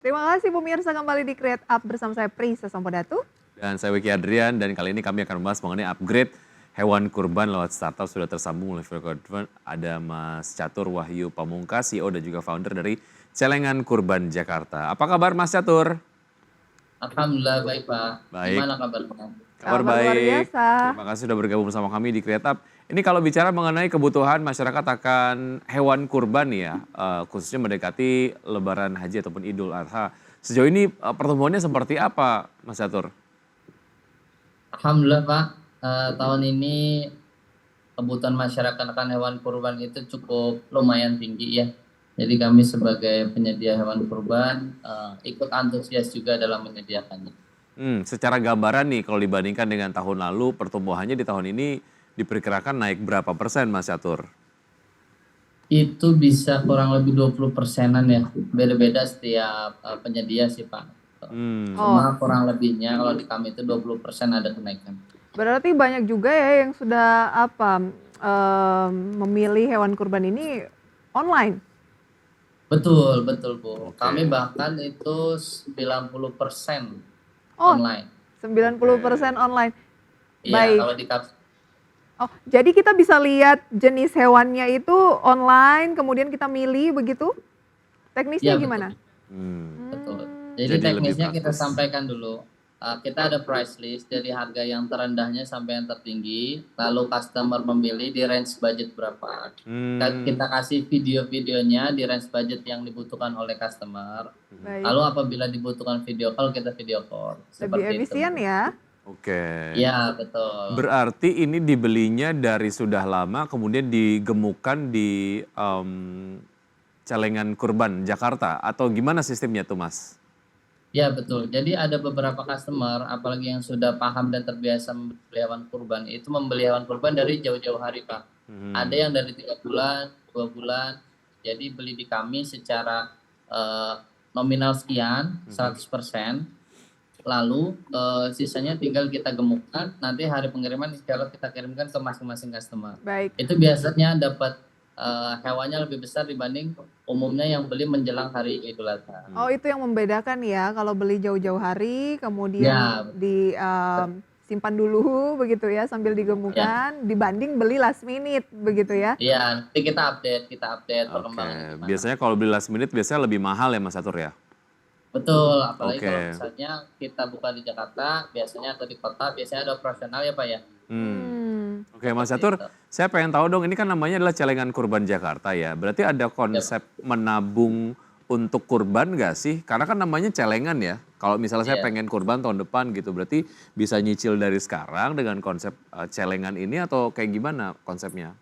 Terima kasih pemirsa kembali di Create Up bersama saya Prisa Sampodatu. Dan saya Wiki Adrian dan kali ini kami akan membahas mengenai upgrade hewan kurban lewat startup. Sudah tersambung oleh ada Mas Catur Wahyu Pamungkas, CEO dan juga founder dari Celengan Kurban Jakarta. Apa kabar Mas Catur? Alhamdulillah baik Pak. Baik. Gimana kabarnya? Kabar luar baik. biasa. Terima kasih sudah bergabung bersama kami di Create Up. Ini kalau bicara mengenai kebutuhan masyarakat akan hewan kurban ya, khususnya mendekati Lebaran Haji ataupun Idul Adha. Sejauh ini pertumbuhannya seperti apa Mas Catur? Alhamdulillah Pak, tahun ini kebutuhan masyarakat akan hewan kurban itu cukup lumayan tinggi ya. Jadi kami sebagai penyedia hewan kurban ikut antusias juga dalam menyediakannya. Secara gambaran nih kalau dibandingkan dengan tahun lalu pertumbuhannya di tahun ini diperkirakan naik berapa persen Mas Catur? Itu bisa kurang lebih 20%-an ya, beda-beda setiap penyedia sih Pak. Cuma kurang lebihnya kalau di kami itu 20% ada kenaikan. Berarti banyak juga ya yang sudah memilih hewan kurban ini online. Betul Bu. Oke. Kami bahkan itu 90% online. 90% online. Iya, Baik. kalau di Jadi kita bisa lihat jenis hewannya itu online, kemudian kita milih begitu? Teknisnya Iya, betul. gimana? Betul. Jadi Jadi lebih teknisnya kita praktis. sampaikan dulu. Kita ada price list dari harga yang terendahnya sampai yang tertinggi, lalu customer memilih di range budget berapa. Kita kasih video-videonya di range budget yang dibutuhkan oleh customer. Baik. Lalu apabila dibutuhkan video call, kita video call. Lebih efisien ya? Oke. Ya, betul. Berarti ini dibelinya dari sudah lama kemudian digemukkan di Celengan Kurban Jakarta atau gimana sistemnya tuh Mas? Ya betul, jadi ada beberapa customer apalagi yang sudah paham dan terbiasa membeli hewan kurban itu membeli hewan kurban dari jauh-jauh hari Pak. Ada yang dari 3 bulan, 2 bulan, jadi beli di kami secara nominal sekian, 100%, lalu sisanya tinggal kita gemukkan, nanti hari pengiriman insya Allah kita kirimkan ke masing-masing customer. Baik. Itu biasanya dapat hewannya lebih besar dibanding umumnya yang beli menjelang hari Idul Adha. Oh, itu yang membedakan ya kalau beli jauh-jauh hari kemudian Ya. disimpan dulu begitu ya sambil digemukkan dibanding beli last minute begitu ya? Iya, nanti kita update perkembangan. Oke, biasanya kalau beli last minute biasanya lebih mahal ya Mas Catur ya? Betul, apalagi kalau Oke. misalnya kita buka di Jakarta, biasanya atau di kota, biasanya ada operasional ya Pak ya. Oke Mas Catur, saya pengen tahu dong ini kan namanya adalah Celengan Kurban Jakarta ya. Berarti ada konsep menabung untuk kurban nggak sih? Karena kan namanya celengan ya. Kalau misalnya saya Iya. pengen kurban tahun depan gitu, berarti bisa nyicil dari sekarang dengan konsep celengan ini atau kayak gimana konsepnya?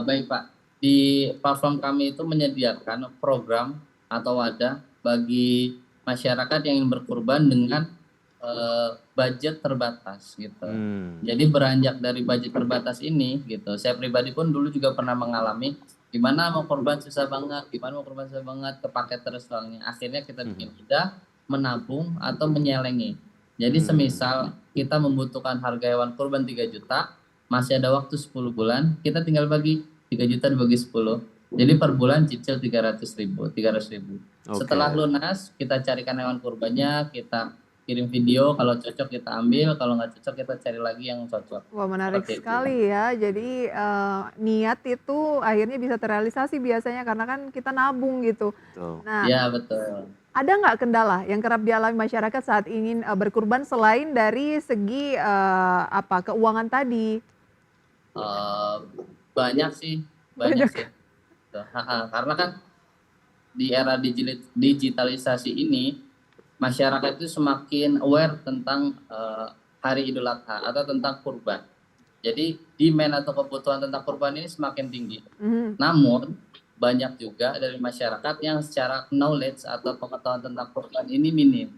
Baik Pak, di platform kami itu menyediakan program atau wadah bagi masyarakat yang ingin berkurban dengan budget terbatas gitu. Jadi beranjak dari budget terbatas ini gitu, saya pribadi pun dulu juga pernah mengalami gimana mau kurban susah banget, kepake terus uangnya. Akhirnya kita bikin mudah menabung atau menyelengi. Jadi semisal kita membutuhkan harga hewan kurban 3 juta, masih ada waktu 10 bulan, kita tinggal bagi 3 juta dibagi 10. Jadi per bulan cicil 300.000. Setelah lunas, kita carikan hewan kurbannya, kita kirim video, kalau cocok kita ambil, kalau nggak cocok kita cari lagi yang cocok. Wah, menarik Seperti itu. sekali ya. Jadi niat itu akhirnya bisa terrealisasi biasanya karena kan kita nabung gitu. Betul. Nah, Ya betul. ada nggak kendala yang kerap dialami masyarakat saat ingin berkurban selain dari segi keuangan tadi? Banyak sih. Gitu. Karena kan di era digitalisasi ini, masyarakat itu semakin aware tentang hari Idul Adha atau tentang kurban. Jadi demand atau kebutuhan tentang kurban ini semakin tinggi. Namun banyak juga dari masyarakat yang secara knowledge atau pengetahuan tentang kurban ini minim.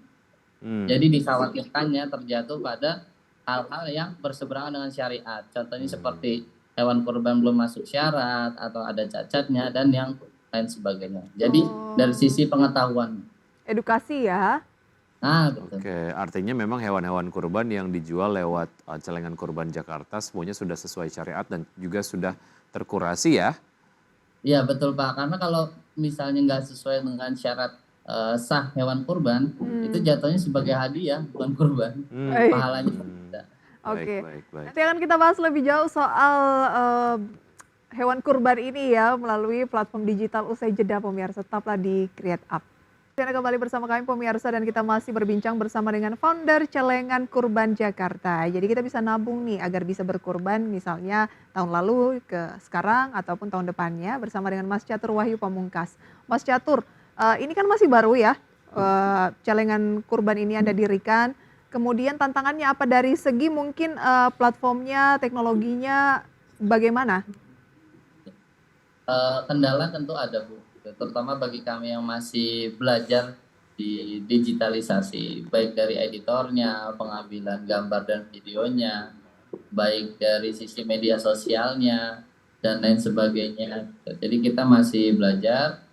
Jadi dikhawatirkannya terjatuh pada hal-hal yang berseberangan dengan syariat. Contohnya seperti hewan kurban belum masuk syarat atau ada cacatnya dan yang lain sebagainya. Jadi dari sisi pengetahuan. Edukasi ya. Betul. Oke, artinya memang hewan-hewan kurban yang dijual lewat Celengan Kurban Jakarta semuanya sudah sesuai syariat dan juga sudah terkurasi ya? Iya betul Pak, karena kalau misalnya nggak sesuai dengan syarat sah hewan kurban, itu jatuhnya sebagai hadiah, bukan kurban. Baik. Pahalanya tidak. Oke. Baik. Nanti akan kita bahas lebih jauh soal hewan kurban ini ya melalui platform digital usai jeda pemirsa. Tetaplah di Create Up. Anda kembali bersama kami pemirsa dan kita masih berbincang bersama dengan founder Celengan Kurban Jakarta. Jadi kita bisa nabung nih agar bisa berkurban misalnya tahun lalu ke sekarang ataupun tahun depannya bersama dengan Mas Catur Wahyu Pamungkas. Mas Catur, ini kan masih baru ya Celengan Kurban ini Anda dirikan. Kemudian tantangannya apa dari segi mungkin platformnya, teknologinya bagaimana? Kendala tentu ada Bu, terutama bagi kami yang masih belajar di digitalisasi, baik dari editornya, pengambilan gambar dan videonya, baik dari sisi media sosialnya, dan lain sebagainya. Jadi kita masih belajar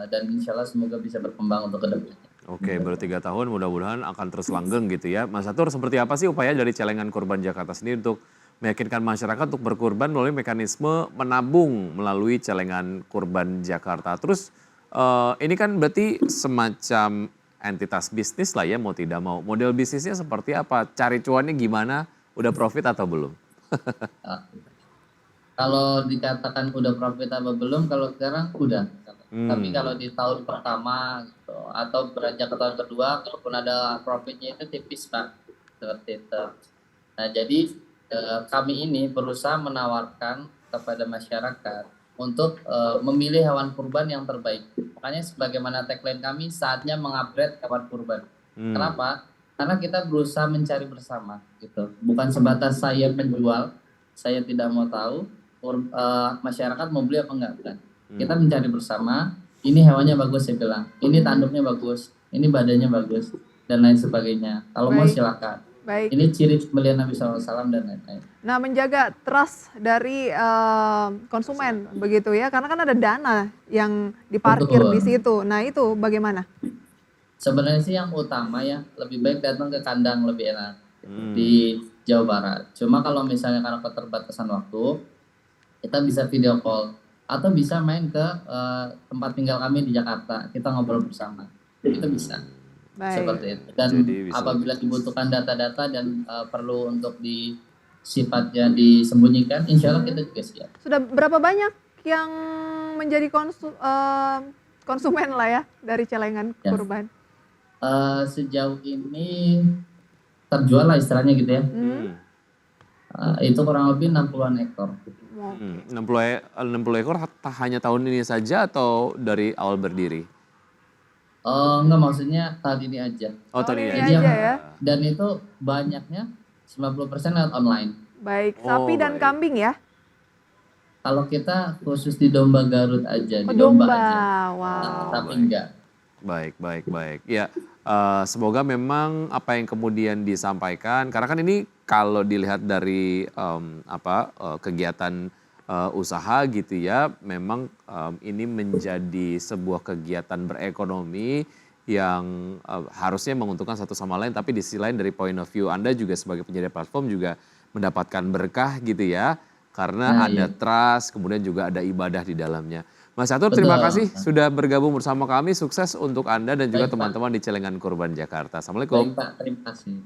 dan insya Allah semoga bisa berkembang untuk kedepannya. Oke, baru 3 tahun mudah-mudahan akan terus langgeng gitu ya. Mas Catur, seperti apa sih upaya dari Celengan Kurban Jakarta sendiri untuk meyakinkan masyarakat untuk berkurban melalui mekanisme menabung melalui Celengan Kurban Jakarta? Terus ini kan berarti semacam entitas bisnis lah ya mau tidak mau. Model bisnisnya seperti apa? Cari cuannya gimana? Udah profit atau belum? Kalau dikatakan udah profit apa belum, kalau sekarang udah. Tapi kalau di tahun pertama gitu, atau beranjak ke tahun kedua, kalaupun ada profitnya itu tipis Pak. Seperti itu. Nah jadi kami ini berusaha menawarkan kepada masyarakat untuk memilih hewan kurban yang terbaik. Makanya sebagaimana tagline kami, saatnya mengupgrade hewan kurban. Kenapa? Karena kita berusaha mencari bersama gitu. Bukan sebatas saya penjual, saya tidak mau tahu masyarakat mau beli apa enggak kan. Kita mencari bersama, ini hewannya bagus saya bilang, ini tanduknya bagus, ini badannya bagus, dan lain sebagainya. Kalau mau silakan. Baik. Ini ciri pembelian Nabi SAW dan lain-lain. Nah menjaga trust dari konsumen begitu ya, karena kan ada dana yang diparkir di situ. Nah itu bagaimana? Sebenarnya sih yang utama ya, lebih baik datang ke kandang lebih enak di Jawa Barat. Cuma kalau misalnya karena keterbatasan waktu, kita bisa video call. Atau bisa main ke tempat tinggal kami di Jakarta, kita ngobrol bersama, itu bisa. Baik. Seperti itu. Dan apabila dibutuhkan data-data dan perlu untuk sifatnya disembunyikan, insya Allah kita juga siap. Sudah berapa banyak yang menjadi konsumen lah ya dari Celengan Kurban? Sejauh ini terjual lah istilahnya gitu ya. Itu kurang lebih 60-an ekor. 60 ekor hanya tahun ini saja atau dari awal berdiri? Enggak, maksudnya tahun ini aja. Oh, tahun ini aja ya. Dan itu banyaknya 90% lewat online. Baik, sapi dan kambing ya? Kalau kita khusus di domba Garut aja, di domba aja. Wow. Tapi enggak. Baik. Ya, semoga memang apa yang kemudian disampaikan, karena kan ini kalau dilihat dari kegiatan usaha gitu ya, memang ini menjadi sebuah kegiatan berekonomi yang harusnya menguntungkan satu sama lain, tapi di sisi lain dari point of view Anda juga sebagai penyedia platform juga mendapatkan berkah gitu ya, karena ada trust, kemudian juga ada ibadah di dalamnya. Mas Catur, terima kasih sudah bergabung bersama kami. Sukses untuk Anda dan juga teman-teman di Celengan Kurban Jakarta. Assalamualaikum. Baik Pak, terima kasih.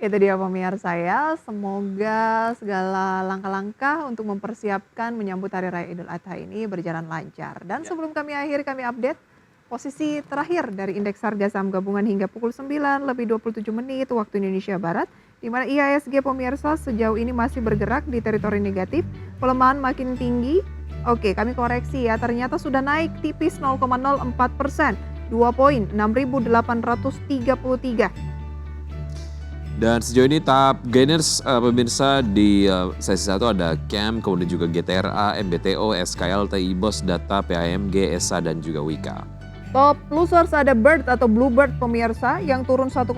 Itu dia pemirsa ya, semoga segala langkah-langkah untuk mempersiapkan menyambut Hari Raya Idul Adha ini berjalan lancar. Dan sebelum kami update posisi terakhir dari indeks harga saham gabungan hingga pukul 9:27 waktu Indonesia Barat, di mana IHSG pemirsa sejauh ini masih bergerak di teritori negatif, pelemahan makin tinggi. Oke, kami koreksi ya, ternyata sudah naik tipis 0,04%, 2 poin, 6.833. Dan sejauh ini top gainers pemirsa di sesi 1 ada CAM, kemudian juga GTRA, MBTO, SKL, TI BOS, Data, PAMG, ESA, dan juga Wika. Top losers ada Bird atau Bluebird pemirsa yang turun 1,3%,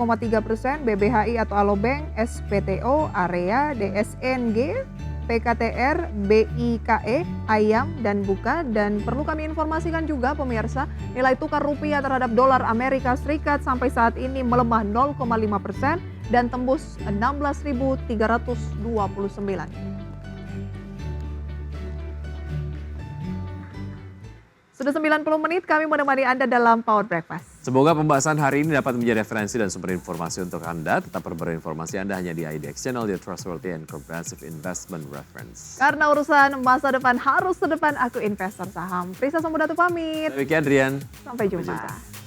BBHI atau Alobank, SPTO, Area, DSNG, PKTR, BIKE, Ayam, dan Buka. Dan perlu kami informasikan juga pemirsa, nilai tukar rupiah terhadap dolar Amerika Serikat sampai saat ini melemah 0,5% dan tembus 16.329. Sudah 90 menit kami menemani Anda dalam Power Breakfast. Semoga pembahasan hari ini dapat menjadi referensi dan sumber informasi untuk Anda. Tetap perbarui informasi Anda hanya di IDX Channel, the trustworthy and comprehensive investment reference. Karena urusan masa depan harus sedepan, aku investor saham. Prisa Samudatu pamit. Demikian Rian. Sampai Sampai jumpa. jumpa.